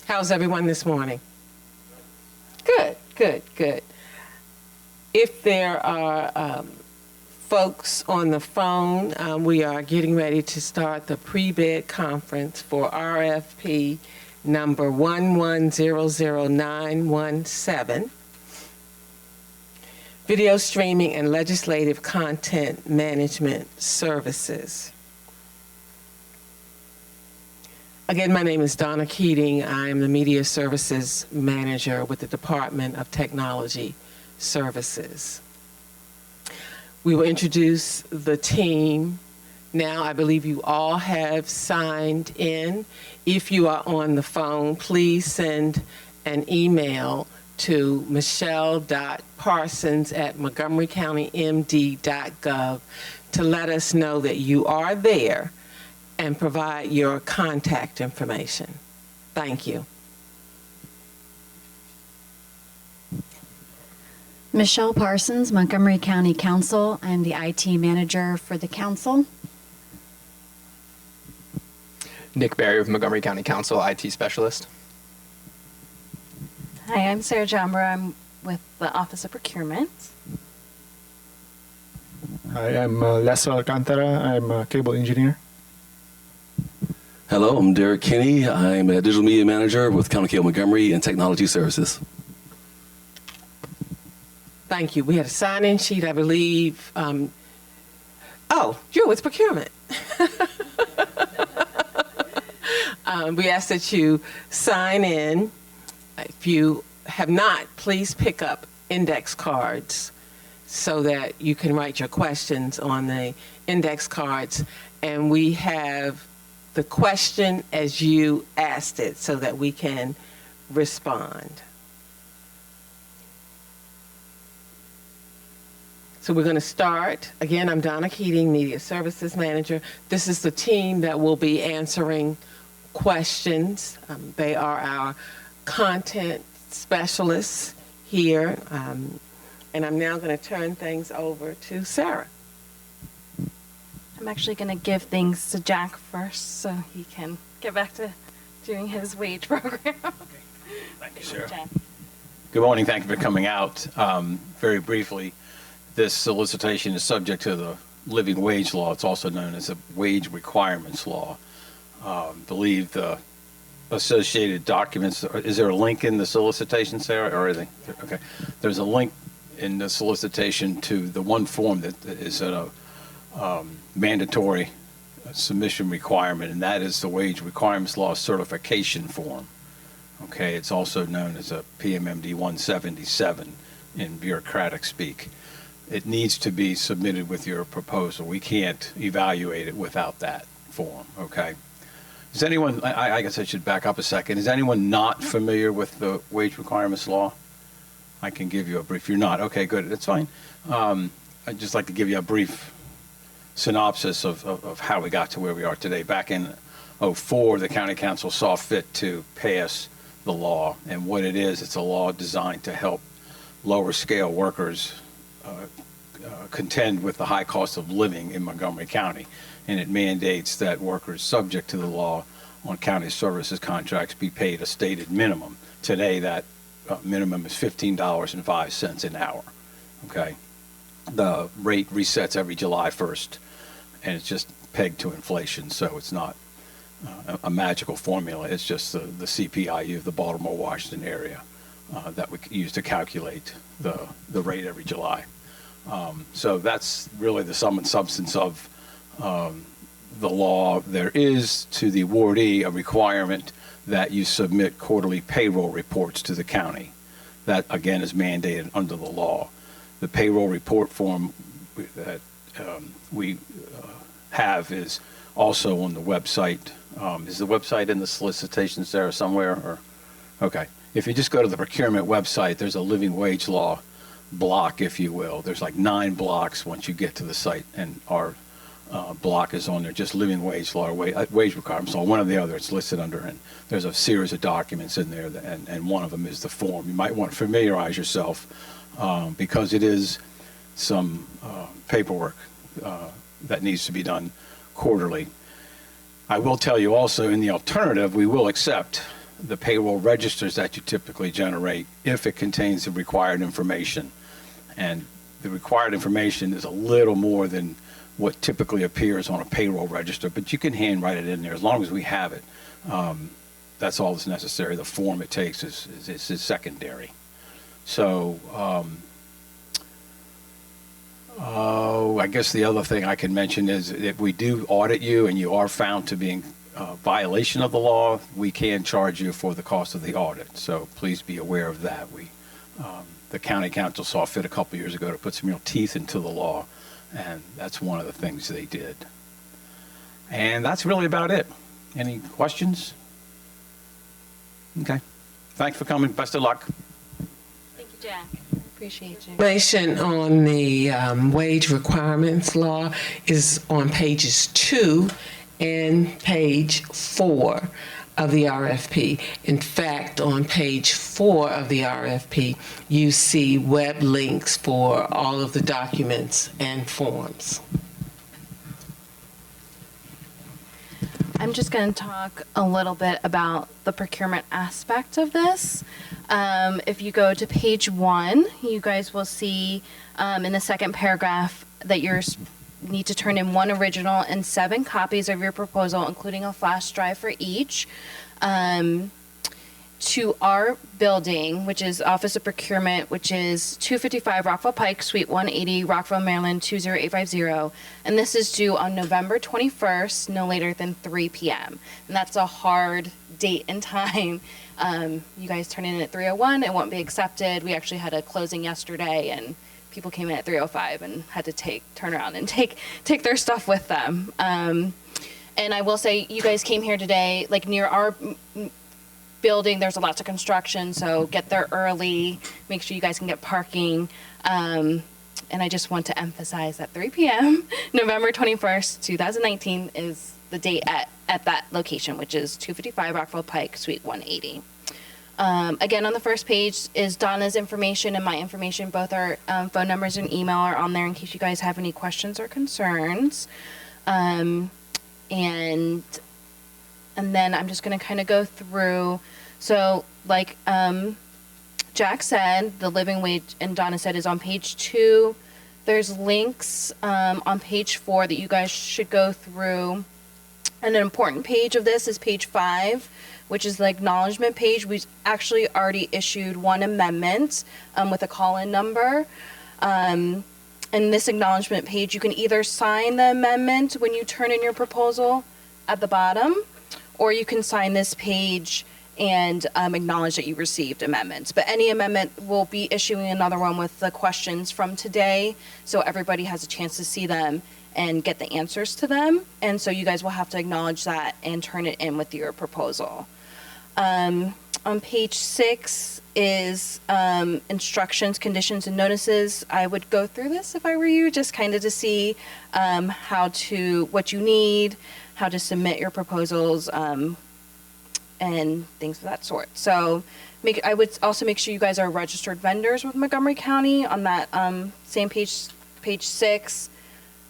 How's everyone this morning? Good, good, good. If there are folks on the phone, we are getting ready to start the pre-bid conference for RFP number 1100917, Video Streaming and Legislative Content Management Services. Again, my name is Donna Keating. I am the Media Services Manager with the Department of Technology Services. We will introduce the team now. I believe you all have signed in. If you are on the phone, please send an email to michelle.parsons@montgomerycountymd.gov to let us know that you are there and provide your contact information. Thank you. Michelle Parsons, Montgomery County Council. I'm the IT manager for the council. Nick Barry with Montgomery County Council, IT specialist. Hi, I'm Sarah Jambra. I'm with the Office of Procurement. Hi, I'm Les Alcantara. I'm a cable engineer. Hello, I'm Derek Kinney. I'm a digital media manager with County Cable Montgomery and Technology Services. Thank you. We had a sign-in sheet, I believe. Oh, you're with procurement. We ask that you sign in. If you have not, please pick up index cards so that you can write your questions on the index cards. And we have the question as you asked it so that we can respond. So we're going to start. Again, I'm Donna Keating, Media Services Manager. This is the team that will be answering questions. They are our content specialists here. And I'm now going to turn things over to Sarah. I'm actually going to give things to Jack first so he can get back to doing his wage program. Thank you, Sarah. Jack. Good morning. Thank you for coming out. Very briefly, this solicitation is subject to the living wage law. It's also known as the wage requirements law. Believe the associated documents. Is there a link in the solicitation, Sarah, or anything? Okay. There's a link in the solicitation to the one form that is a mandatory submission requirement, and that is the wage requirements law certification form. Okay, it's also known as a PMMD 177 in bureaucratic speak. It needs to be submitted with your proposal. We can't evaluate it without that form. Okay. Is anyone? I guess I should back up a second. Is anyone not familiar with the wage requirements law? I can give you a brief. You're not. Okay, good. That's fine. I'd just like to give you a brief synopsis of how we got to where we are today. Back in '04, the county council saw fit to pass the law, and what it is, it's a law designed to help lower scale workers contend with the high cost of living in Montgomery County, and it mandates that workers subject to the law on county services contracts be paid a stated minimum. Today, that minimum is $15.05 an hour. Okay, the rate resets every July 1st. And it's just pegged to inflation, so it's not a magical formula. It's just the CPIU of the Baltimore-Washington area that we use to calculate the rate every July. So that's really the sum and substance of the law. There is, to the awardee, a requirement that you submit quarterly payroll reports to the county. That, again, is mandated under the law. The payroll report form that we have is also on the website. Is the website in the solicitation, Sarah, somewhere? Or okay. If you just go to the procurement website, there's a living wage law block, if you will. There's like 9 blocks once you get to the site, and our block is on there, just living wage law, wage requirements. So one or the other, it's listed under, and there's a series of documents in there, and one of them is the form. You might want to familiarize yourself because it is some paperwork that needs to be done quarterly. I will tell you also, in the alternative, we will accept the payroll registers that you typically generate if it contains the required information. And the required information is a little more than what typically appears on a payroll register, but you can handwrite it in there as long as we have it. That's all that's necessary. The form it takes is secondary. So, I guess the other thing I can mention is if we do audit you and you are found to be in violation of the law, we can charge you for the cost of the audit. So please be aware of that. The county council saw fit a couple years ago to put some real teeth into the law, and that's one of the things they did. And that's really about it. Any questions? Okay. Thanks for coming. Best of luck. Thank you, Jack. Appreciate you. Information on the wage requirements law is on pages 2 and page 4 of the RFP. In fact, on page 4 of the RFP, you see web links for all of the documents and forms. I'm just going to talk a little bit about the procurement aspect of this. If you go to page 1, you guys will see in the second paragraph that you need to turn in 1 original and 7 copies of your proposal, including a flash drive for each, to our building, which is Office of Procurement, which is 255 Rockville Pike, Suite 180, Rockville, Maryland 20850. And this is due on November 21st, no later than 3 p.m. And that's a hard date and time. You guys turn in at 3:01, it won't be accepted. We actually had a closing yesterday, and people came in at 3:05 and had to turn around and take their stuff with them. And I will say, you guys came here today, like near our building, there's a lot of construction, so get there early, make sure you guys can get parking. And I just want to emphasize that 3 p.m., November 21st, 2019 is the date at that location, which is 255 Rockville Pike, Suite 180. Again, on the first page is Donna's information and my information. Both our phone numbers and email are on there in case you guys have any questions or concerns. And then I'm just going to kind of go through. So like Jack said, the living wage, and Donna said, is on page 2. There's links on page 4 that you guys should go through. And an important page of this is page 5, which is the acknowledgement page. We actually already issued 1 amendment with a call-in number. In this acknowledgement page, you can either sign the amendment when you turn in your proposal at the bottom, or you can sign this page and acknowledge that you received amendments. But any amendment, will be issuing another one with the questions from today, so everybody has a chance to see them and get the answers to them. And so you guys will have to acknowledge that and turn it in with your proposal. On page 6 is instructions, conditions, and notices. I would go through this if I were you, just kind of to see what you need, how to submit your proposals, and things of that sort. So I would also make sure you guys are registered vendors with Montgomery County on that same page 6.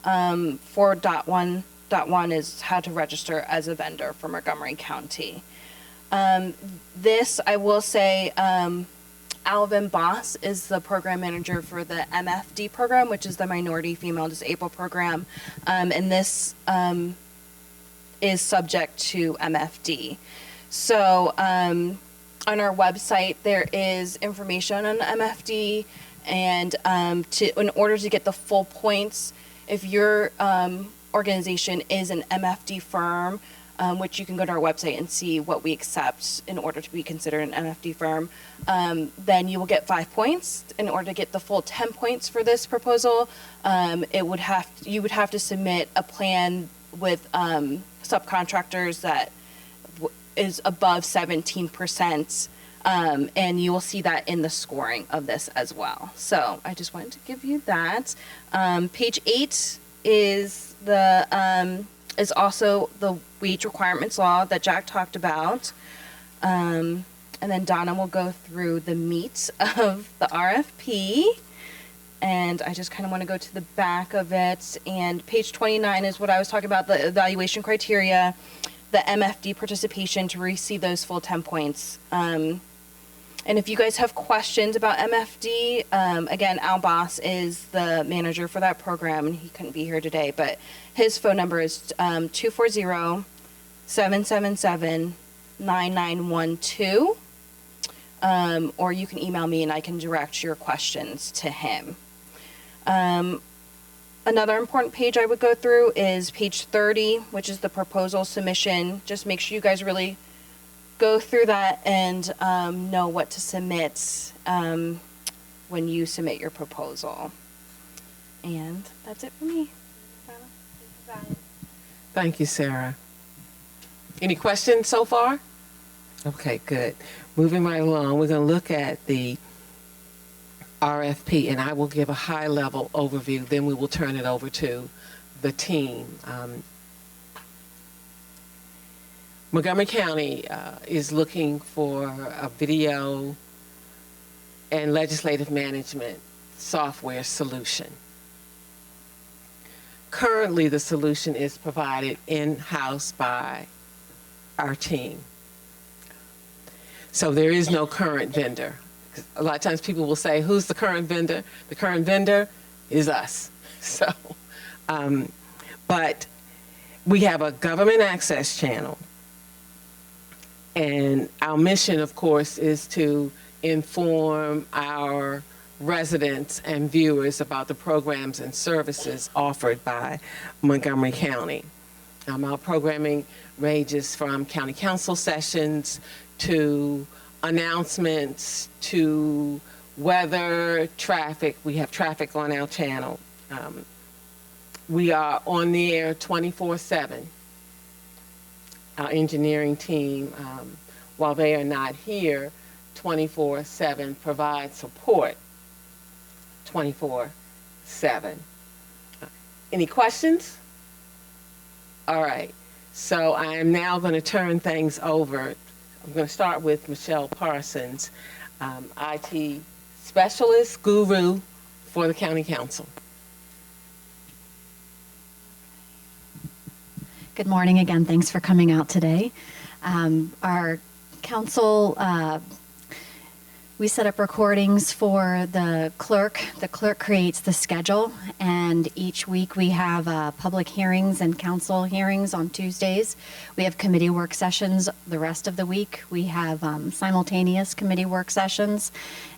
4.1.1 is how to register as a vendor for Montgomery County. This, I will say, Alvin Boss is the program manager for the MFD program, which is the Minority Female Disabled program. And this is subject to MFD. So on our website, there is information on MFD, and in order to get the full points, if your organization is an MFD firm, which you can go to our website and see what we accept in order to be considered an MFD firm, then you will get 5 points. In order to get the full 10 points for this proposal, you would have to submit a plan with subcontractors that is above 17%. And you will see that in the scoring of this as well. So I just wanted to give you that. Page 8 is also the wage requirements law that Jack talked about. And then Donna will go through the meat of the RFP. And I just kind of want to go to the back of it. And page 29 is what I was talking about, the evaluation criteria. the MFD participation to receive those full 10 points. And if you guys have questions about MFD, again, Al Boss is the manager for that program, and he couldn't be here today, but his phone number is 240-777-9912. Or you can email me and I can direct your questions to him. Another important page I would go through is page 30, which is the proposal submission. Just make sure you guys really go through that and know what to submit when you submit your proposal. And that's it for me. Thank you, Sarah. Any questions so far? Okay, good. Moving right along, we're going to look at the RFP, and I will give a high-level overview. Then we will turn it over to the team. Montgomery County is looking for a video and legislative management software solution. Currently, the solution is provided in-house by our team. So there is no current vendor. A lot of times people will say, who's the current vendor? The current vendor is us. So, but we have a government access channel. And our mission, of course, is to inform our residents and viewers about the programs and services offered by Montgomery County. Our programming ranges from county council sessions to announcements to weather, traffic. We have traffic on our channel. We are on the air 24/7. Our engineering team, while they are not here 24/7, provide support 24/7. Any questions? All right. So I am now going to turn things over. I'm going to start with Michelle Parsons, IT specialist, guru for the County Council. Good morning again. Thanks for coming out today. Our council, we set up recordings for the clerk. The clerk creates the schedule, and each week we have public hearings and council hearings on Tuesdays. We have committee work sessions the rest of the week. We have simultaneous committee work sessions,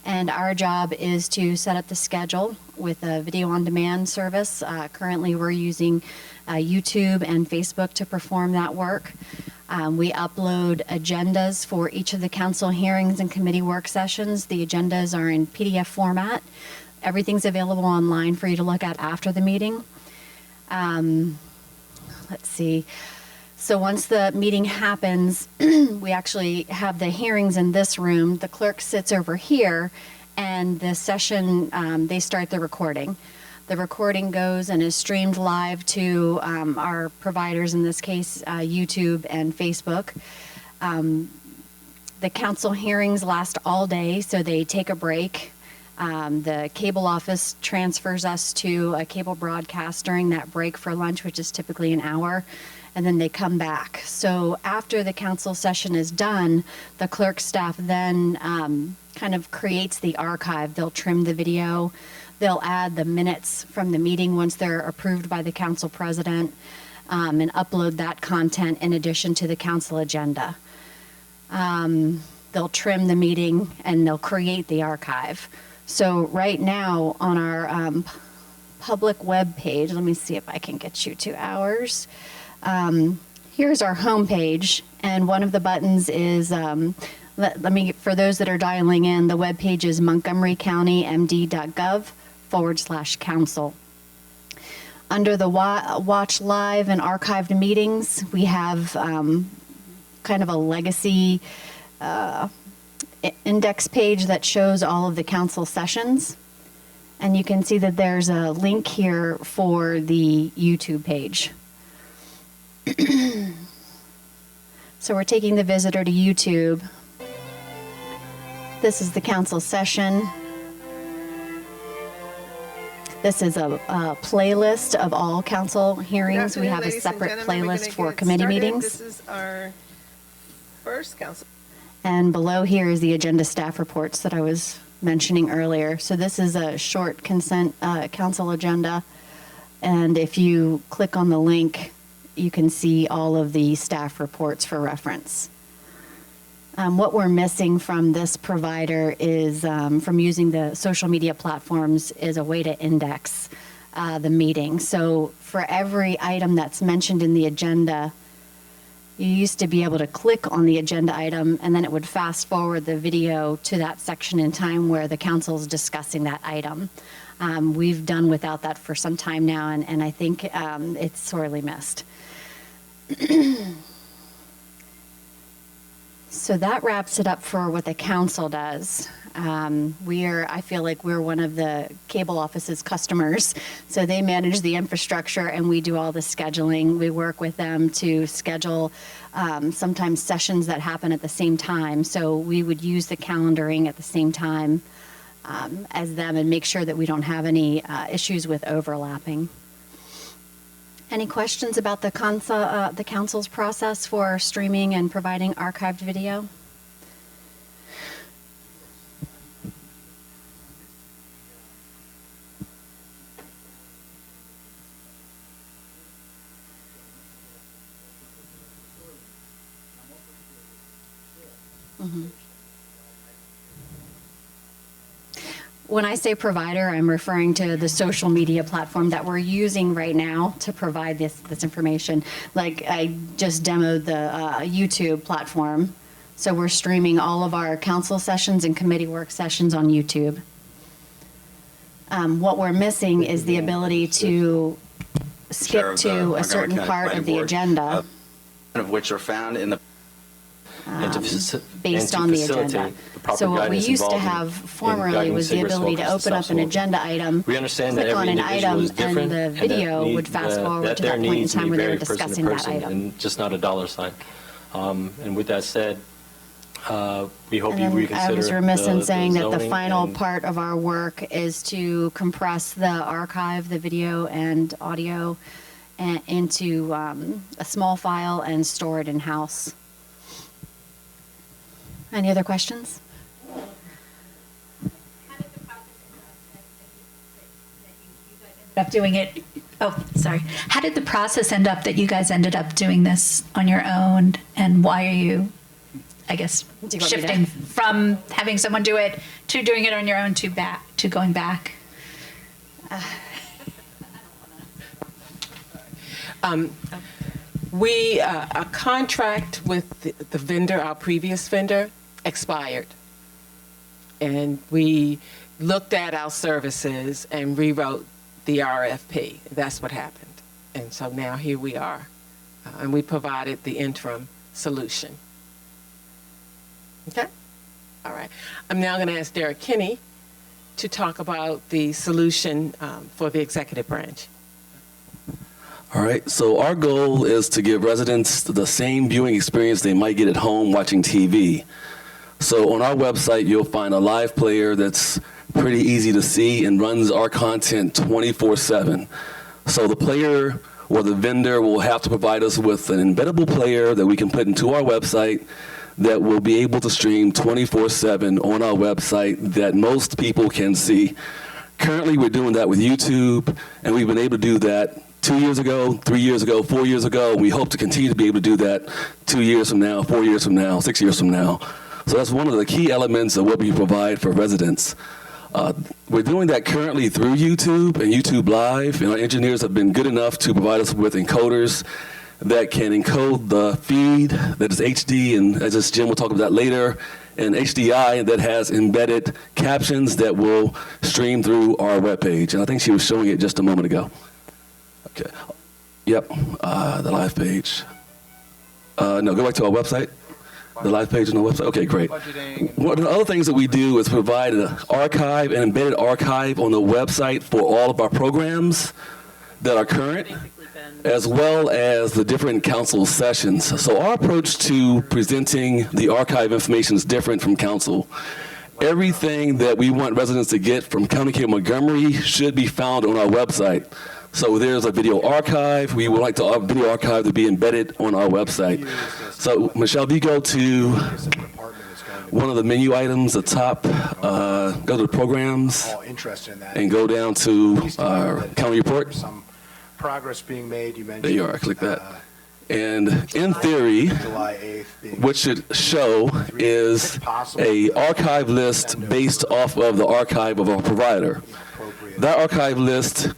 and our job is to set up the schedule with a video on demand service. Currently we're using YouTube and Facebook to perform that work. We upload agendas for each of the council hearings and committee work sessions. The agendas are in PDF format. Everything's available online for you to look at after the meeting. Let's see. So once the meeting happens, we actually have the hearings in this room. The clerk sits over here, and the session, they start the recording. The recording goes and is streamed live to our providers, in this case, YouTube and Facebook. The council hearings last all day, so they take a break. The cable office transfers us to a cable broadcast during that break for lunch, which is typically an hour, and then they come back. So after the council session is done, the clerk staff then kind of creates the archive. They'll trim the video. They'll add the minutes from the meeting once they're approved by the council president, and upload that content in addition to the council agenda. They'll trim the meeting and they'll create the archive. So right now on our public web page, let me see if I can get you to ours. Here's our home page, and one of the buttons is let me, for those that are dialing in, the web page is montgomerycountymd.gov/council. Under the watch live and archived meetings, we have kind of a legacy index page that shows all of the council sessions. And you can see that there's a link here for the YouTube page. So we're taking the visitor to YouTube. This is the council session. This is a playlist of all council hearings. We have a separate playlist for committee meetings. This is our first council. And below here is the agenda staff reports that I was mentioning earlier. So this is a short consent council agenda. And if you click on the link, you can see all of the staff reports for reference. What we're missing from this provider is, from using the social media platforms, is a way to index the meeting. So for every item that's mentioned in the agenda, you used to be able to click on the agenda item and then it would fast forward the video to that section in time where the council's discussing that item. We've done without that for some time now, and I think it's sorely missed. So that wraps it up for what the council does. I feel like we're one of the cable office's customers. So they manage the infrastructure and we do all the scheduling. We work with them to schedule sometimes sessions that happen at the same time. So we would use the calendaring at the same time as them and make sure that we don't have any issues with overlapping. Any questions about the council's process for streaming and providing archived video? When I say provider, I'm referring to the social media platform that we're using right now to provide this information. Like I just demoed the YouTube platform. So we're streaming all of our council sessions and committee work sessions on YouTube. What we're missing is the ability to skip to a certain part of the agenda. Of which are found in the based on the agenda. So what we used to have formerly was the ability to open up an agenda item, we understand that click on every an individual item, is different, and the video would fast forward to that point in time where they were discussing that item. And just not a dollar sign. And with that said, we hope And you then reconsider. I was remiss in saying that the zoning final and- part of our work is to compress the archive, the video and audio, into a small file and store it in-house. Any other questions? Up doing it. Oh, sorry. How did the process end up that you guys ended up doing this on your own, and why are you, I guess, Do you want me to- shifting from having someone do it to doing it on your own to going back? A contract with the vendor, our previous vendor, expired. And we looked at our services and rewrote the RFP. That's what happened. And so now here we are. And we provided the interim solution. Okay? All right. I'm now going to ask Derek Kinney to talk about the solution for the executive branch. All right, so our goal is to give residents the same viewing experience they might get at home watching TV. So on our website, you'll find a live player that's pretty easy to see and runs our content 24/7. So the player or the vendor will have to provide us with an embeddable player that we can put into our website that will be able to stream 24/7 on our website that most people can see. Currently, we're doing that with YouTube, and we've been able to do that 2 years ago, 3 years ago, 4 years ago. We hope to continue to be able to do that 2 years from now, 4 years from now, 6 years from now. So that's one of the key elements of what we provide for residents. We're doing that currently through YouTube and YouTube Live, and our engineers have been good enough to provide us with encoders that can encode the feed that is HD, and as Jim will talk about that later, and HDI that has embedded captions that will stream through our webpage. And I think she was showing it just a moment ago. Okay. Yep, the live page. No, go back to our website. The live page on the website. Okay, great. One of the other things that we do is provide an archive, an embedded archive on the website for all of our programs that are current, as well as the different council sessions. So our approach to presenting the archive information is different from council. everything that we want residents to get from County Cable Montgomery should be found on our website. So there's a video archive. We would like our video archive to be embedded on our website. So Michelle, if you go to one of the menu items at the top, go to the programs, and go down to our county report. Some progress being made. You mentioned. There you are. Click that. And in theory, what should show is a archive list based off of the archive of our provider. That archive list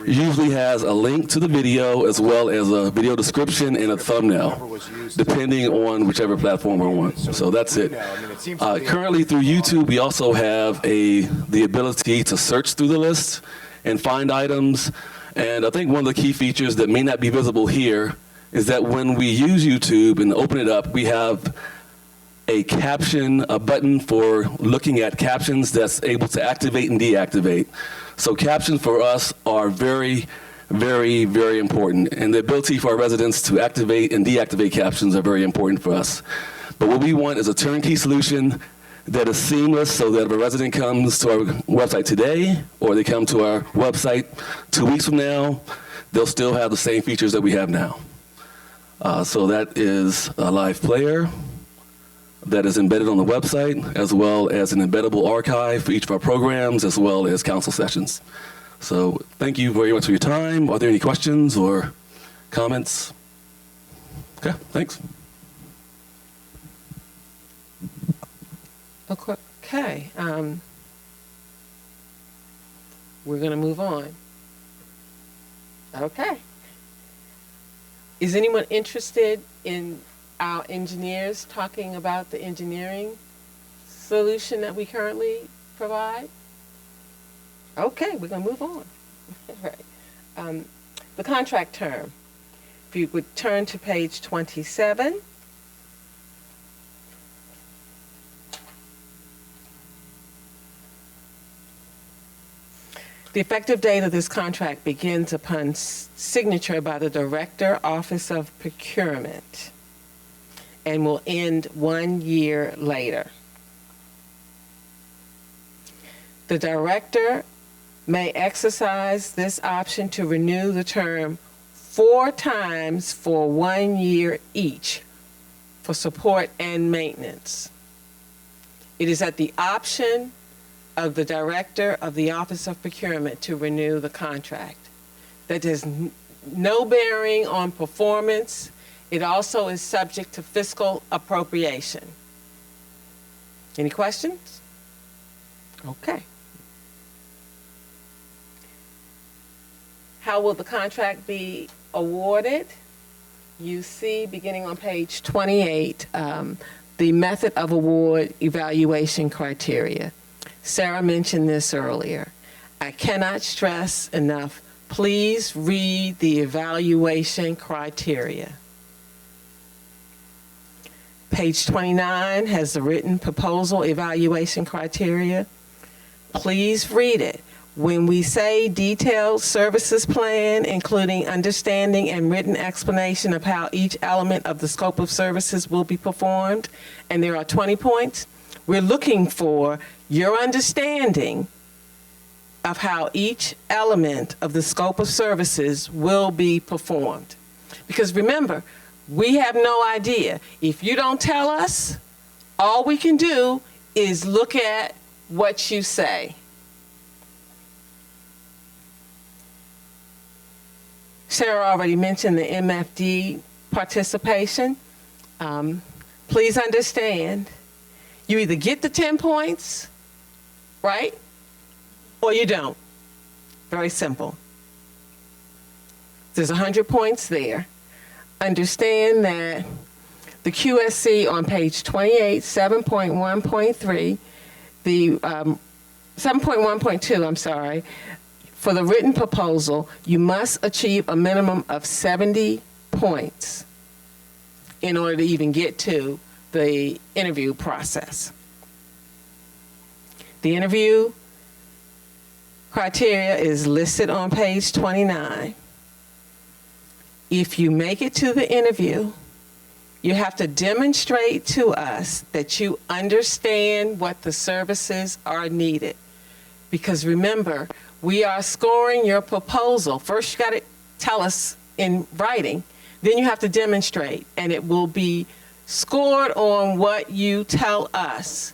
usually has a link to the video as well as a video description and a thumbnail, depending on whichever platform we're on. So that's it. Currently through YouTube, we also have the ability to search through the list and find items. And I think one of the key features that may not be visible here is that when we use YouTube and open it up, we have a button for looking at captions that's able to activate and deactivate. So captions for us are very, very, very important. And the ability for our residents to activate and deactivate captions are very important for us. But what we want is a turnkey solution that is seamless, so that if a resident comes to our website today or they come to our website 2 weeks from now, they'll still have the same features that we have now. So that is a live player that is embedded on the website, as well as an embeddable archive for each of our programs, as well as council sessions. So thank you very much for your time. Are there any questions or comments? Okay, thanks. Okay, we're going to move on. Okay. Is anyone interested in our engineers talking about the engineering solution that we currently provide? Okay, we're going to move on. All right. The contract term. If you would turn to page 27. The effective date of this contract begins upon signature by the Director, Office of Procurement, and will end 1 year later. The Director may exercise this option to renew the term 4 times for 1 year each for support and maintenance. It is at the option of the Director of the Office of Procurement to renew the contract. That has no bearing on performance. It also is subject to fiscal appropriation. Any questions? Okay. How will the contract be awarded? You see, beginning on page 28, the method of award evaluation criteria. Sarah mentioned this earlier. I cannot stress enough, please read the evaluation criteria. Page 29 has the written proposal evaluation criteria. Please read it. When we say detailed services plan, including understanding and written explanation of how each element of the scope of services will be performed, and there are 20 points, we're looking for your understanding of how each element of the scope of services will be performed. Because remember, we have no idea. If you don't tell us, all we can do is look at what you say. Sarah already mentioned the MFD participation. Please understand, you either get the 10 points, right? Or you don't. Very simple. There's 100 points there. Understand that the QSC on page 28, 7.1.3, the 7.1.2, I'm sorry, for the written proposal, you must achieve a minimum of 70 points in order to even get to the interview process. The interview criteria is listed on page 29. If you make it to the interview, You have to demonstrate to us that you understand what the services are needed. Because remember, we are scoring your proposal. First, you got to tell us in writing. Then you have to demonstrate, and it will be scored on what you tell us.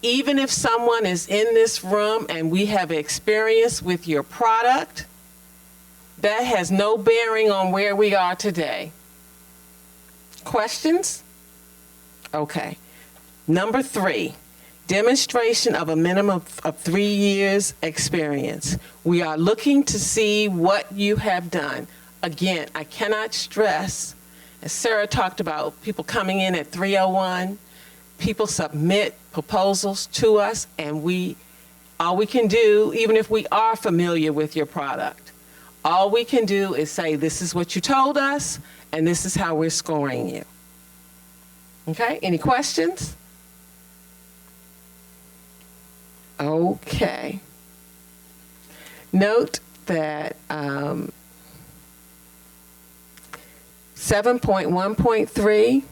Even if someone is in this room and we have experience with your product, that has no bearing on where we are today. Questions? Okay. Number 3, demonstration of a minimum of 3 years experience. We are looking to see what you have done. Again, I cannot stress, as Sarah talked about, people coming in at 3:01, people submit proposals to us, and all we can do, even if we are familiar with your product, all we can do is say, this is what you told us, and this is how we're scoring you. Okay, any questions? Okay. Note that 7.1.3,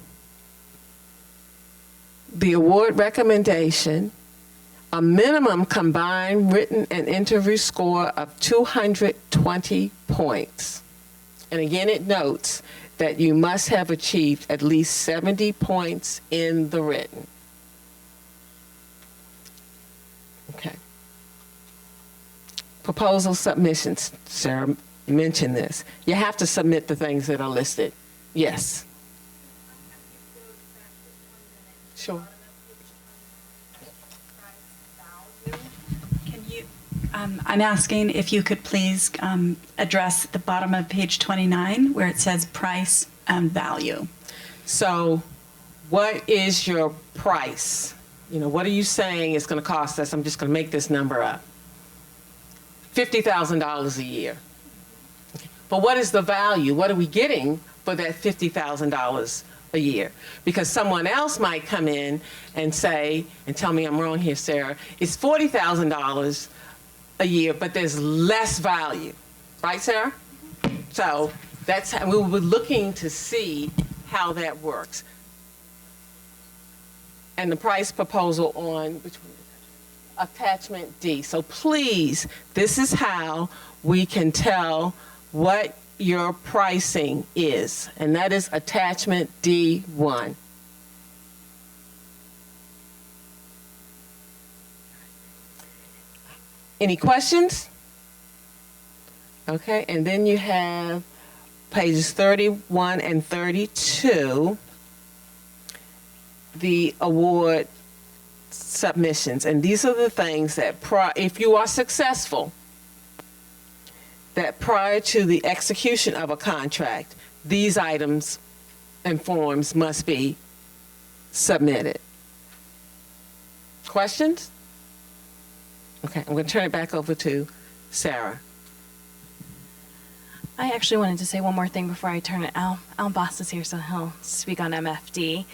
the award recommendation, a minimum combined written and interview score of 220 points. And again, it notes that you must have achieved at least 70 points in the written. Okay. Proposal submissions. Sarah mentioned this. You have to submit the things that are listed. Yes. Sure. I'm asking if you could please address the bottom of page 29 where it says price and value. So what is your price? You know, what are you saying it's going to cost us? I'm just going to make this number up. $50,000 a year. But what is the value? What are we getting for that $50,000 a year? Because someone else might come in and say, and tell me I'm wrong here, Sarah, it's $40,000 a year, but there's less value. Right, Sarah? So that's how we were looking to see how that works. And the price proposal on which one? Attachment D. So please, this is how we can tell what your pricing is, and that is attachment D1. Any questions? Okay, and then you have pages 31 and 32, the award submissions. And these are the things that, if you are successful, that prior to the execution of a contract, these items and forms must be submitted. Questions? Okay, I'm going to turn it back over to Sarah. I actually wanted to say one more thing before I turn it. Al Boss is here, so he'll speak on MFD.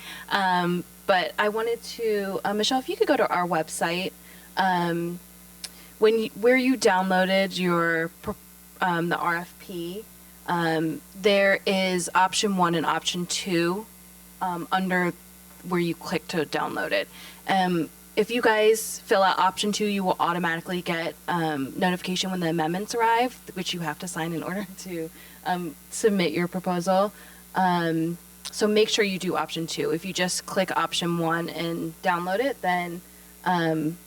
But I wanted to, Michelle, if you could go to our website, where you downloaded your the RFP, there is option 1 and option 2 under where you click to download it. If you guys fill out option 2, you will automatically get notification when the amendments arrive, which you have to sign in order to submit your proposal. So make sure you do option 2. If you just click option 1 and download it, then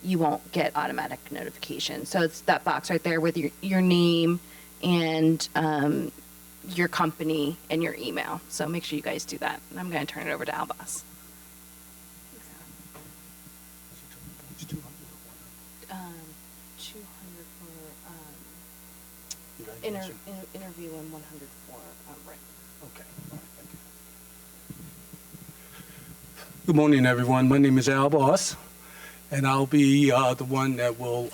you won't get automatic notification. So it's that box right there with your name and your company and your email. So make sure you guys do that. And I'm going to turn it over to Albas. 200 for interview and 100 for written. Okay. All right, thank you. Good morning, everyone. My name is Al Boss, and I'll be the one that will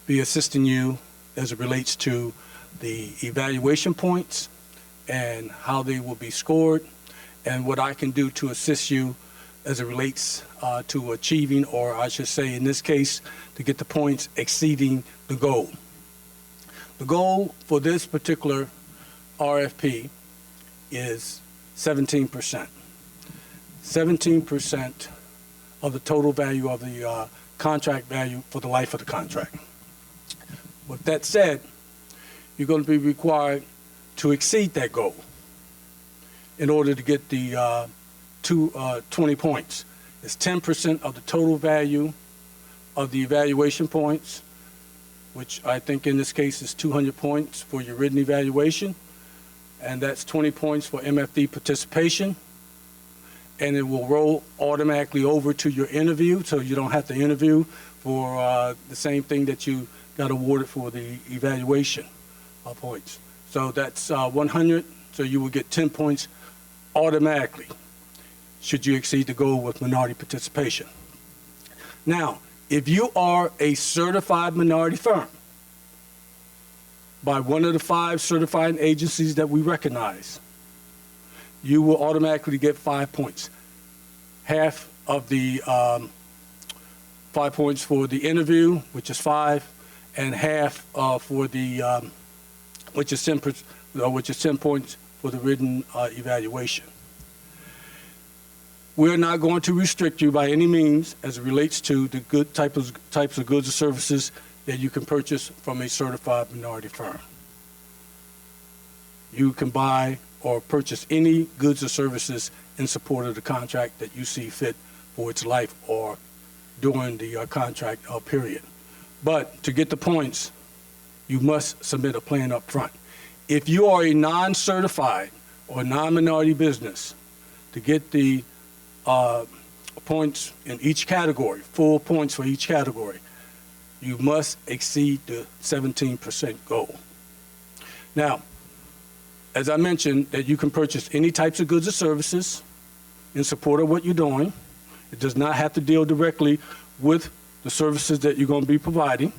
be assisting you as it relates to the evaluation points and how they will be scored and what I can do to assist you as it relates to achieving, or I should say in this case, to get the points exceeding the goal. The goal for this particular RFP is 17%. 17% of the total value of the contract value for the life of the contract. With that said, you're going to be required to exceed that goal in order to get the 20 points. It's 10% of the total value of the evaluation points, which I think in this case is 200 points for your written evaluation, and that's 20 points for MFD participation, and it will roll automatically over to your interview, so you don't have to interview for the same thing that you got awarded for the evaluation points. So that's 100, so you will get 10 points automatically should you exceed the goal with minority participation. Now, if you are a certified minority firm by one of the 5 certifying agencies that we recognize, you will automatically get 5 points. Half of the 5 points for the interview, which is 5, and half for the, which is 10 points for the written evaluation. We're not going to restrict you by any means as it relates to the good types of goods or services that you can purchase from a certified minority firm. You can buy or purchase any goods or services in support of the contract that you see fit for its life or during the contract period. But to get the points, you must submit a plan up front. If you are a non-certified or non-minority business, to get the points in each category, full points for each category, you must exceed the 17% goal. Now, as I mentioned, that you can purchase any types of goods or services in support of what you're doing. It does not have to deal directly with the services that you're going to be providing.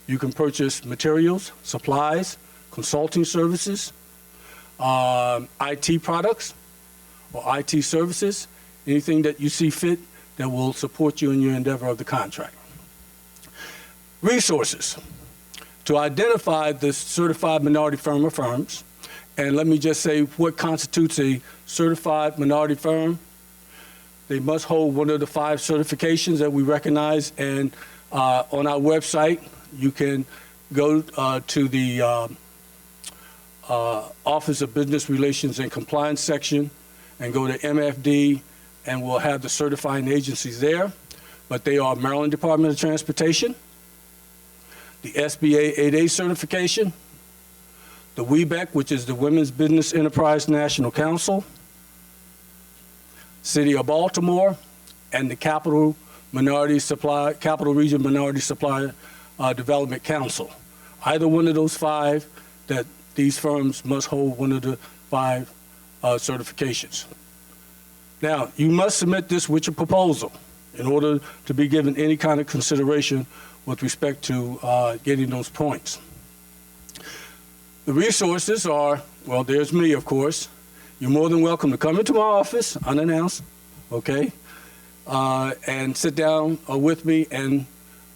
You can purchase materials, supplies, consulting services, IT products or IT services, anything that you see fit that will support you in your endeavor of the contract. Resources. To identify the certified minority firm or firms, and let me just say what constitutes a certified minority firm. They must hold one of the 5 certifications that we recognize, and on our website, you can go to the Office of Business Relations and Compliance section and go to MFD, and we'll have the certifying agencies there. But they are Maryland Department of Transportation, the SBA 8A certification, the WBEC, which is the Women's Business Enterprise National Council, City of Baltimore, and the Capital Region Minority Supply Development Council. Either one of those 5, that these firms must hold one of the 5 certifications. Now, you must submit this with your proposal in order to be given any kind of consideration with respect to getting those points. The resources are, well, there's me, of course. You're more than welcome to come into my office unannounced, okay, and sit down with me, and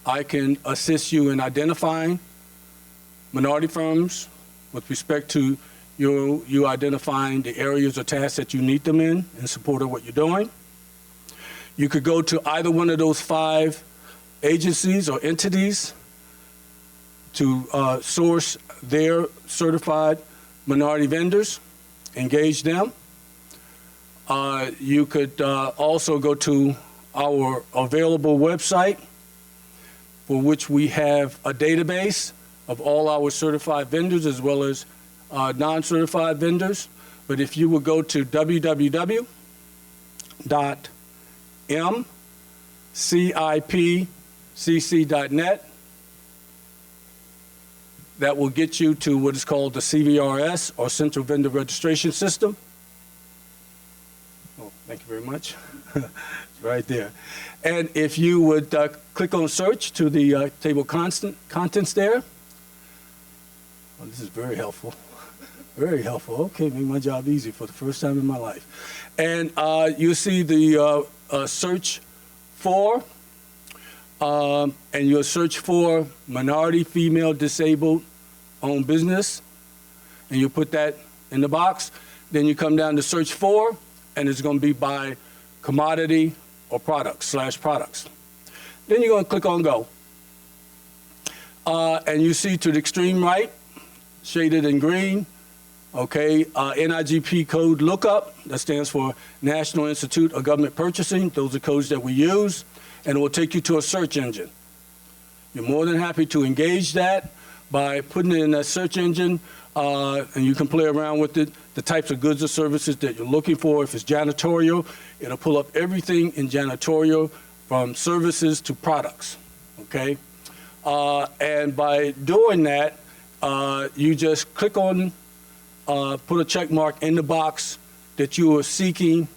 I can assist you in identifying minority firms with respect to you identifying the areas or tasks that you need them in support of what you're doing. You could go to either one of those 5 agencies or entities to source their certified minority vendors, engage them. You could also go to our available website, for which we have a database of all our certified vendors as well as non-certified vendors. But if you would go to www.mcipcc.net, that will get you to what is called the CVRS, or Central Vendor Registration System. Oh, thank you very much. Right there. And if you would click on search to the table contents there. Oh, this is very helpful. Very helpful. Okay, make my job easy for the first time in my life. And you see the search for, and you'll search for minority, female, disabled owned business, and you put that in the box. Then you come down to search for, and it's going to be by commodity or products / products. Then you're going to click on go. And you see to the extreme right, shaded in green, okay, NIGP code Lookup, that stands for National Institute of Government Purchasing. Those are codes that we use, and it will take you to a search engine. You're more than happy to engage that by putting it in that search engine, and you can play around with it, the types of goods or services that you're looking for. If it's janitorial, it'll pull up everything in janitorial from services to products, okay? And by doing that, you just click on, put a check mark in the box that you are seeking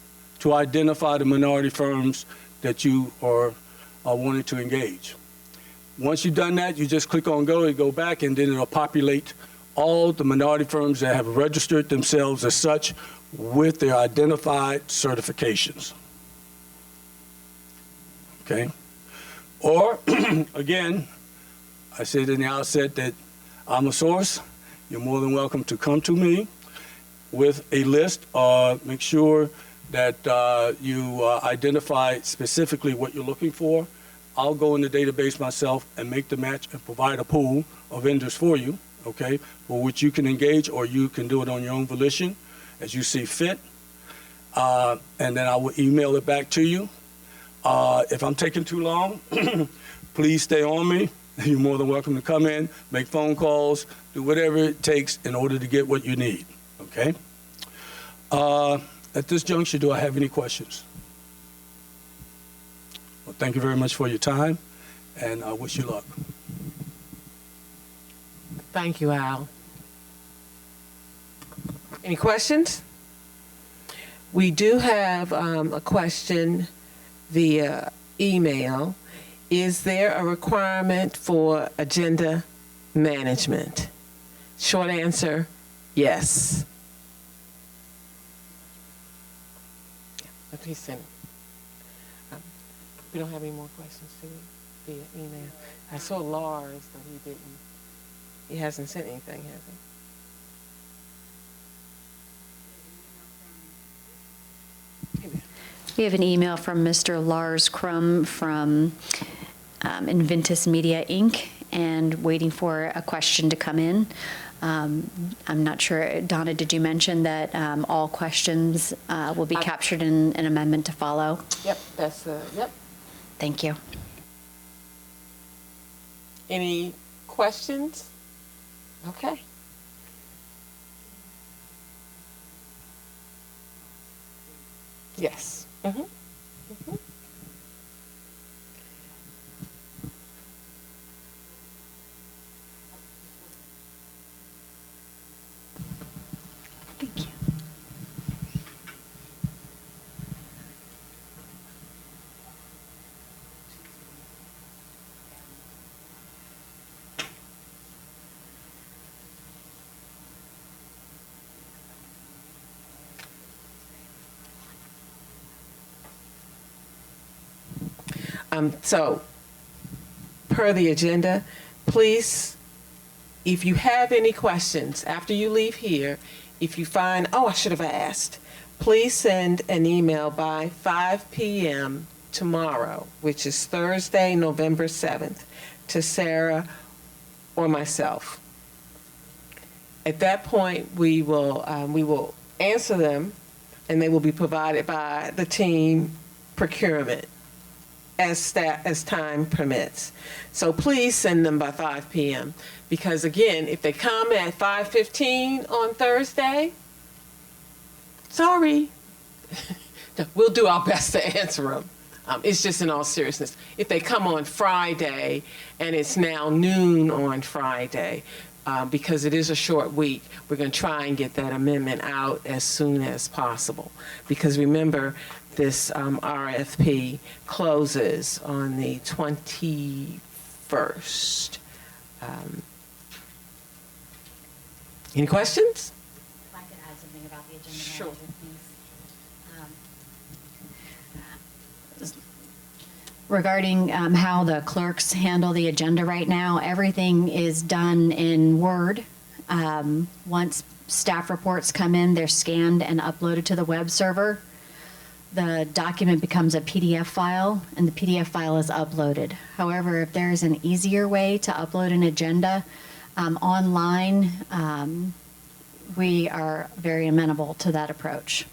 to identify the minority firms that you are wanting to engage. Once you've done that, you just click on go and go back, and then it'll populate all the minority firms that have registered themselves as such with their identified certifications. Okay? Or, again, I said in the outset that I'm a source. You're more than welcome to come to me with a list. Make sure that you identify specifically what you're looking for. I'll go in the database myself and make the match and provide a pool of vendors for you, okay, for which you can engage, or you can do it on your own volition as you see fit. And then I will email it back to you. If I'm taking too long, please stay on me. You're more than welcome to come in, make phone calls, do whatever it takes in order to get what you need, okay? At this juncture, do I have any questions? Well, thank you very much for your time, and I wish you luck. Thank you, Al. Any questions? We do have a question via email. Is there a requirement for agenda management? Short answer, yes. Please send it. We don't have any more questions, do we? Via email. I saw Lars, but he hasn't sent anything, has he? We have an email from Mr. Lars Crum from Inventus Media, Inc., and waiting for a question to come in. I'm not sure, Donna, did you mention that all questions will be captured in an amendment to follow? Yep, that's, yep. Thank you. Any questions? Okay. Yes. Mm-hmm. Mm-hmm. Thank you. So, per the agenda, please, if you have any questions after you leave here, if you find, oh, I should have asked, please send an email by 5 p.m. tomorrow, which is Thursday, November 7th, to Sarah or myself. At that point, we will answer them, and they will be provided by the team procurement as time permits. So please send them by 5 p.m. because again, if they come at 5:15 on Thursday, sorry, we'll do our best to answer them. It's just in all seriousness. If they come on Friday and it's now noon on Friday, because it is a short week, we're going to try and get that amendment out as soon as possible. Because remember, this RFP closes on the 21st. Any questions? If I could add something about the agenda Sure. management, please. Regarding how the clerks handle the agenda right now, everything is done in Word. Once staff reports come in, they're scanned and uploaded to the web server. The document becomes a PDF file, and the PDF file is uploaded. However, if there is an easier way to upload an agenda online, we are very amenable to that approach.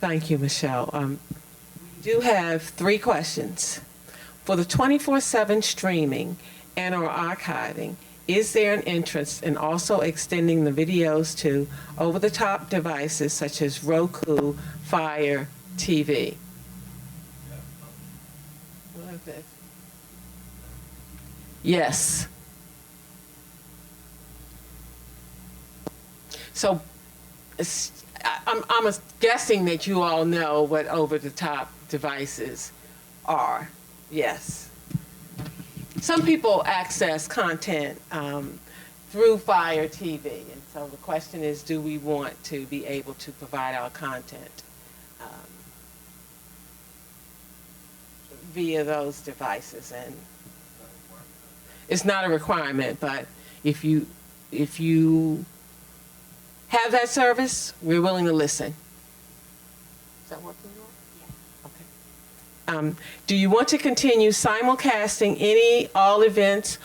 Thank you, Michelle. We do have 3 questions. For the 24/7 streaming and or archiving, is there an interest in also extending the videos to over-the-top devices such as Roku, Fire TV? What is this? Yes. So I'm guessing that you all know what over-the-top devices are. Yes. Some people access content through Fire TV, and so the question is, do we want to be able to provide our content via those devices? And it's not a requirement, but if you have that service, we're willing to listen. Is that working? Do you want to continue simulcasting all events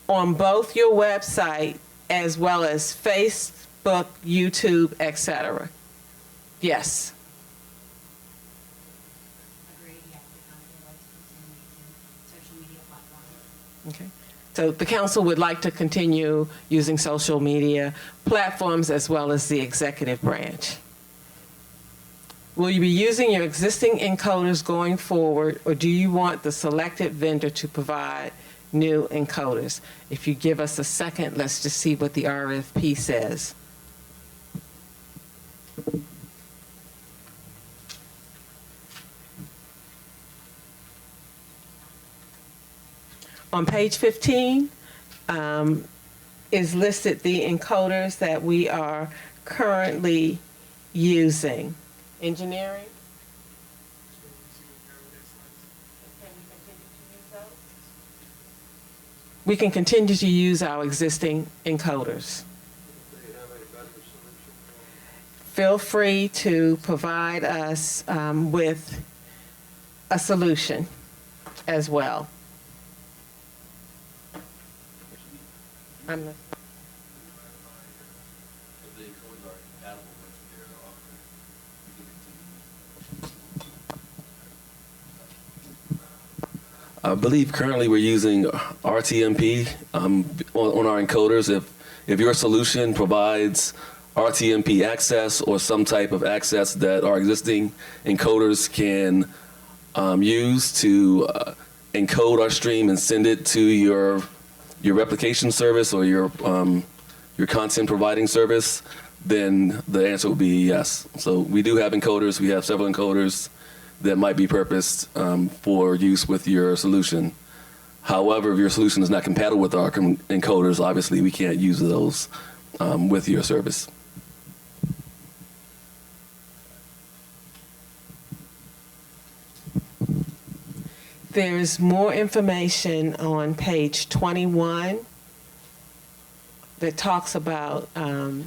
on both your website as well as Facebook, YouTube, etc.? Yes. Okay. So the council would like to continue using social media platforms as well as the executive branch. Will you be using your existing encoders going forward, or do you want the selected vendor to provide new encoders? If you give us a second, let's just see what the RFP says. On page 15 is listed the encoders that we are currently using. Engineering? We can continue to use our existing encoders. Feel free to provide us with a solution as well. I believe currently we're using RTMP on our encoders. If your solution provides RTMP access or some type of access that our existing encoders can use to encode our stream and send it to your replication service or your content providing service, then the answer would be yes. So we do have encoders. We have several encoders that might be purposed for use with your solution. However, if your solution is not compatible with our encoders, obviously we can't use those with your service. There's more information on page 21 that talks about the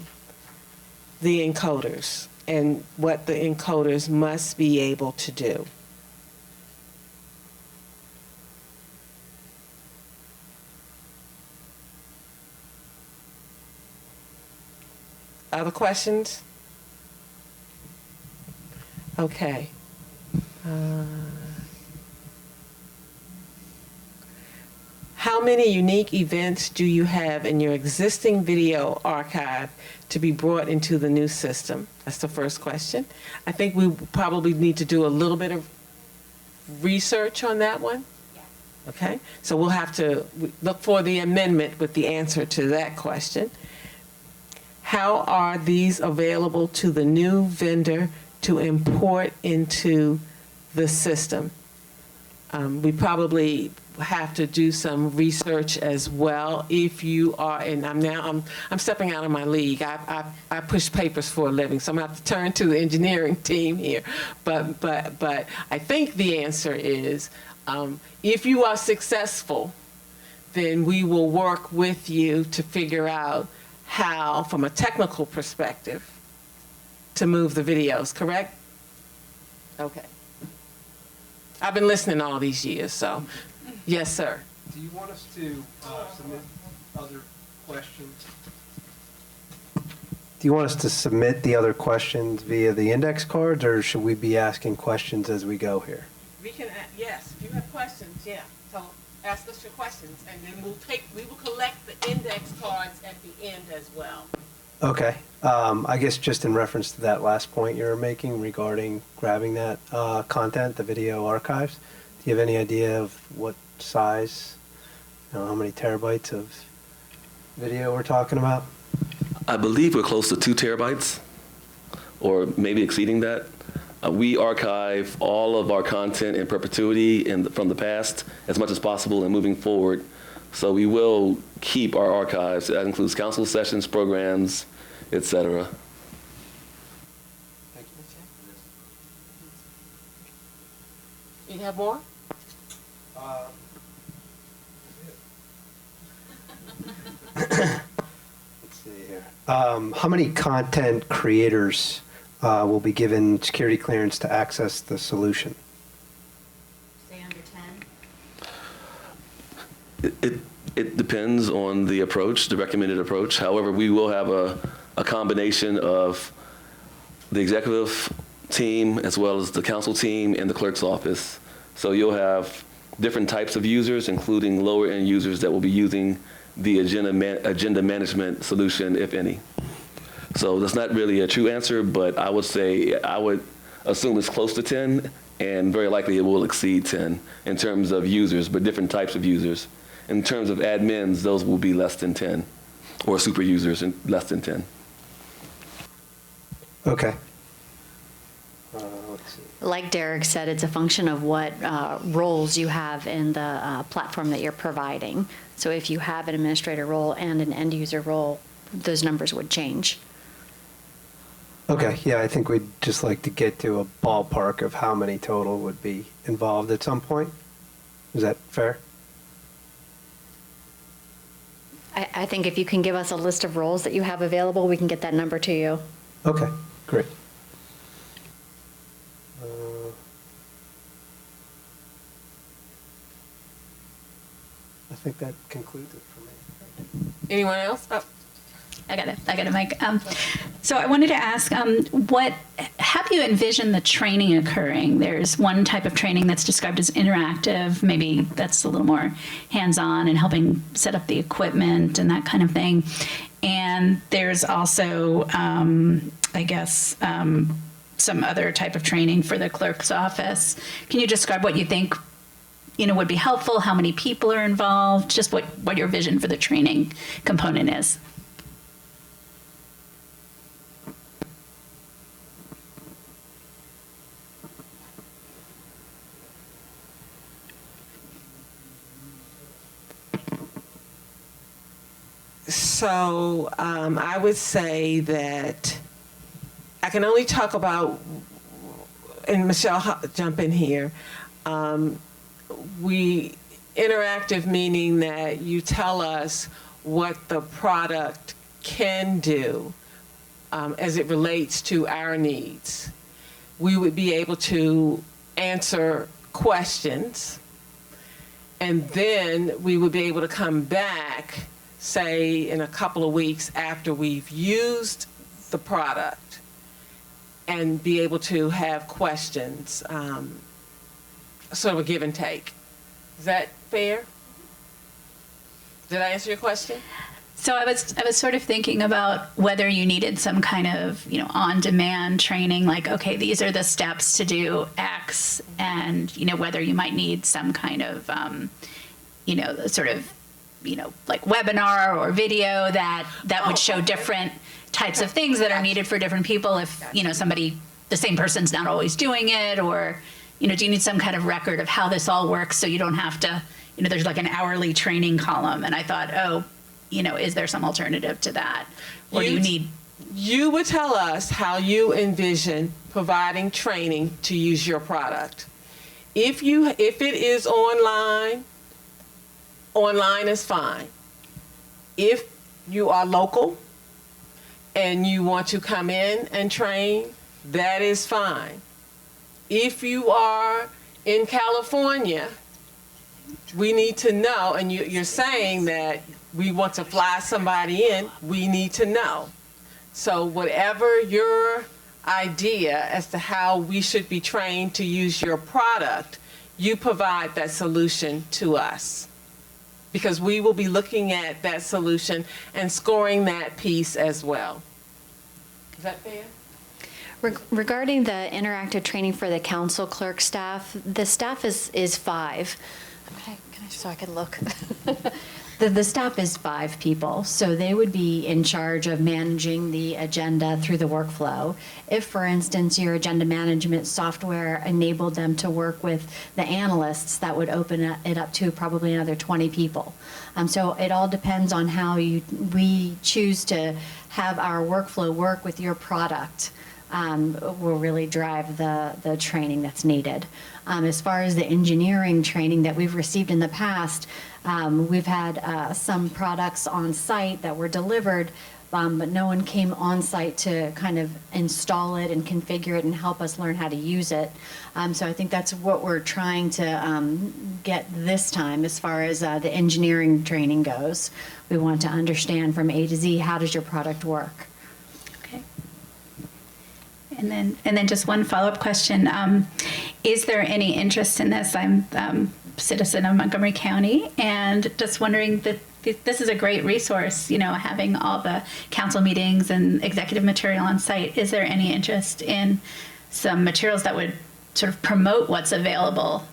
encoders and what the encoders must be able to do. Other questions? Okay. How many unique events do you have in your existing video archive to be brought into the new system? That's the first question. I think we probably need to do a little bit of research on that one. Yes. Okay, so we'll have to look for the amendment with the answer to that question. How are these available to the new vendor to import into the system? We probably have to do some research as well. If you are, and I'm stepping out of my league. I push papers for a living, so I'm gonna have to turn to the engineering team here. But I think the answer is, if you are successful, then we will work with you to figure out how, from a technical perspective, to move the videos, correct? Okay. I've been listening all these years, so, yes, sir. Do you want us to submit other questions? Do you want us to submit the other questions via the index cards, or should we be asking questions as we go here? We can, yes, if you have questions, yeah. So ask us your questions, and then we will collect the index cards at the end as well. Okay. I guess just in reference to that last point you were making regarding grabbing that content, the video archives, do you have any idea of what size, how many terabytes of video we're talking about? I believe we're close to 2 terabytes, or maybe exceeding that. We archive all of our content in perpetuity from the past as much as possible and moving forward. So we will keep our archives. That includes council sessions, programs, et cetera. Thank you. You have more? Let's see here. How many content creators will be given security clearance to access the solution? Say under 10? It depends on the approach, the recommended approach. However, we will have a combination of the executive team as well as the council team and the clerk's office. So you'll have different types of users, including lower end users that will be using the agenda management solution, if any. So that's not really a true answer, but I would say, I would assume it's close to 10, and very likely it will exceed 10 in terms of users, but different types of users. In terms of admins, those will be less than 10, or super users and less than 10. Okay. Let's see. Like Derek said, it's a function of what roles you have in the platform that you're providing. So if you have an administrator role and an end user role, those numbers would change. Okay, yeah, I think we'd just like to get to a ballpark of how many total would be involved at some point. Is that fair? I think if you can give us a list of roles that you have available, we can get that number to you. Okay, great. I think that concludes it for me. Anyone else? Oh. I got it, Mike. So I wanted to ask, how do you envision the training occurring? There's one type of training that's described as interactive. Maybe that's a little more hands-on and helping set up the equipment and that kind of thing. And there's also, I guess, some other type of training for the clerk's office. Can you describe what you think, would be helpful? How many people are involved? Just what your vision for the training component is. So I would say that I can only talk about, and Michelle, jump in here. Interactive meaning that you tell us what the product can do as it relates to our needs. We would be able to answer questions, and then we would be able to come back, say in a couple of weeks after we've used the product, and be able to have questions, sort of a give and take. Is that fair? Did I answer your question? So I was sort of thinking about whether you needed some kind of, on-demand training, like, okay, these are the steps to do X, and, whether you might need some kind of, sort of, like webinar or video that would show different types of things that are needed for different people if, the same person's not always doing it, or, do you need some kind of record of how this all works so you don't have to, there's like an hourly training column, and I thought, is there some alternative to that? Or do you need... You would tell us how you envision providing training to use your product. If it is online, online is fine. If you are local and you want to come in and train, that is fine. If you are in California, we need to know, and you're saying that we want to fly somebody in, we need to know. So whatever your idea as to how we should be trained to use your product, you provide that solution to us. Because we will be looking at that solution and scoring that piece as well. Is that fair? Regarding the interactive training for the council clerk staff, the staff is 5. So I can look. The staff is 5 people, so they would be in charge of managing the agenda through the workflow. If, for instance, your agenda management software enabled them to work with the analysts, that would open it up to probably another 20 people. So it all depends on how we choose to have our workflow work with your product. Will really drive the training that's needed. As far as the engineering training that we've received in the past, we've had some products on site that were delivered, but no one came on site to kind of install it and configure it and help us learn how to use it. So I think that's what we're trying to get this time as far as the engineering training goes. We want to understand from A to Z, how does your product work? And then just one follow-up question. Is there any interest in this? I'm a citizen of Montgomery County, and just wondering that this is a great resource, having all the council meetings and executive material on site. Is there any interest in some materials that would sort of promote what's available,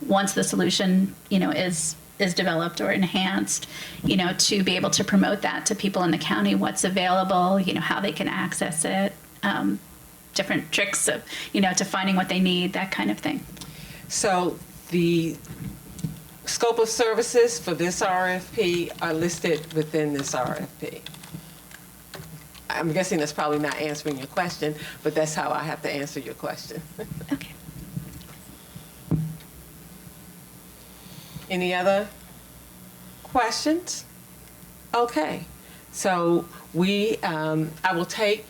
once the solution, is developed or enhanced, to be able to promote that to people in the county, what's available, how they can access it, different tricks of, to finding what they need, that kind of thing. So the scope of services for this RFP are listed within this RFP. I'm guessing that's probably not answering your question, but that's how I have to answer your question. Okay. Any other questions? Okay. So I will take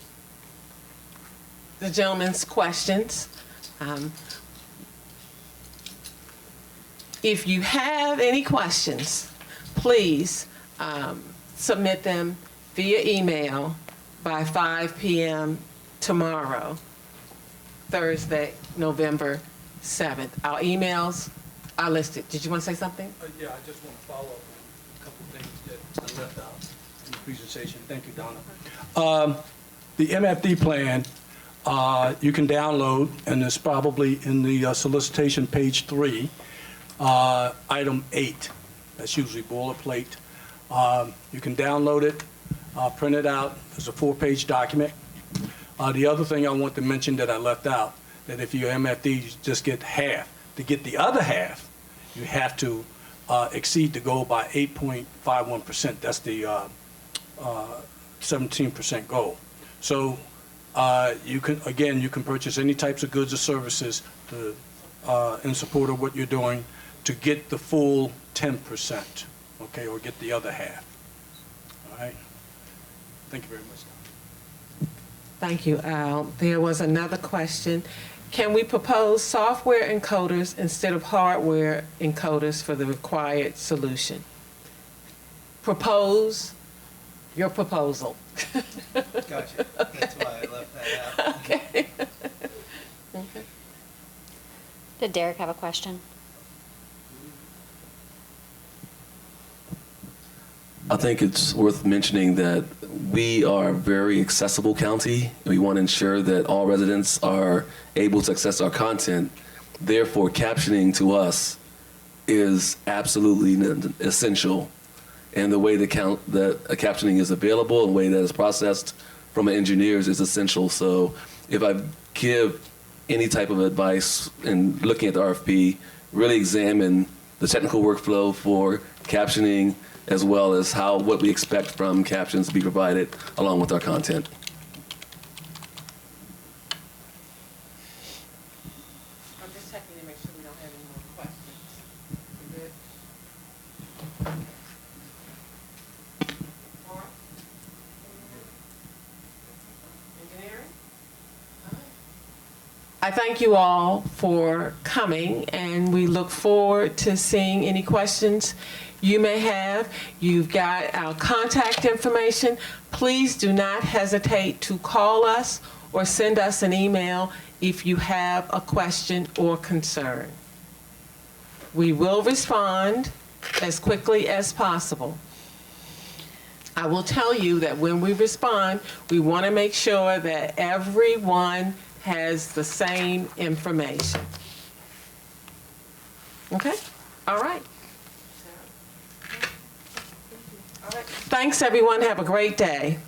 the gentleman's questions. If you have any questions, please submit them via email by 5 p.m. tomorrow, Thursday, November 7th. Our emails are listed. Did you want to say something? Yeah, I just want to follow up on a couple of things that I left out in the presentation. Thank you, Donna. The MFD plan, you can download, and it's probably in the solicitation page 3, item 8. That's usually boilerplate. You can download it, print it out. It's a 4-page document. The other thing I want to mention that I left out, that if you're MFD, you just get half. To get the other half, you have to exceed the goal by 8.51%. That's the 17% goal. So you can purchase any types of goods or services to, in support of what you're doing to get the full 10%, okay, or get the other half. All right. Thank you very much. Thank you, Al. There was another question. Can we propose software encoders instead of hardware encoders for the required solution? Propose your proposal. Gotcha. That's why I left that out. Okay. Did Derek have a question? I think it's worth mentioning that we are a very accessible county. We want to ensure that all residents are able to access our content. Therefore, captioning to us is absolutely essential. And the way that captioning is available and the way that it's processed from engineers is essential. So if I give any type of advice in looking at the RFP, really examine the technical workflow for captioning, as well as what we expect from captions to be provided along with our content. I'm just checking to make sure we don't have any more questions. I thank you all for coming, and we look forward to seeing any questions you may have. You've got our contact information. Please do not hesitate to call us or send us an email if you have a question or concern. We will respond as quickly as possible. I will tell you that when we respond, we want to make sure that everyone has the same information. Okay? All right. Thanks, everyone. Have a great day.